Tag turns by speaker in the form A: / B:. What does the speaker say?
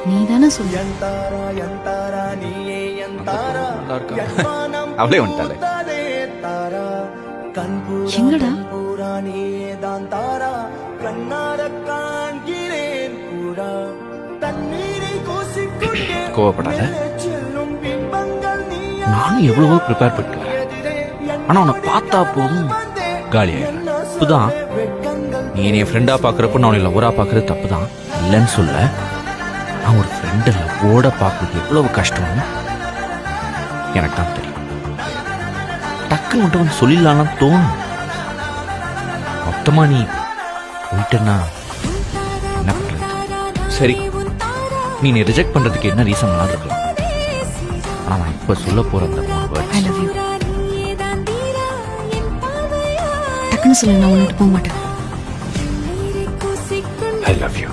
A: நீ தானே சொல்லு.
B: அவளே வந்துட்டாளே.
A: எங்கடா?
B: கோவப்படாத. நானும் எவ்வளவோ ப்ரிப்பேர் பண்ணிட்டு ஆனா உன்னை பார்த்தா போதும் காலி ஆயிடும். தப்புதான். நீ என்னைய ஃப்ரெண்டா பாக்குறப்ப நான் உன்னை லவ்வரா பாக்குறது தப்புதான், இல்லைன்னு சொல்ல. நான் ஒரு ஃப்ரெண்டு லவ்வோட பாக்குறது எவ்வளவு கஷ்டம்னு எனக்கு தான் தெரியும். டக்குன்னு மட்டும் வந்து சொல்லிடலாம் தோணும். மொத்தமா நீ போயிட்டேன்னா என்ன பண்றது? சரி, நீ ரிஜெக்ட் பண்றதுக்கு என்ன ரீசன் இருக்கலாம். ஆனா நான் இப்ப சொல்ல போற அந்த
A: ஐ லவ் யூ. டக்குன்னு சொல்லு, நான் உன்னிட்டு போக மாட்டேன்.
B: I love you.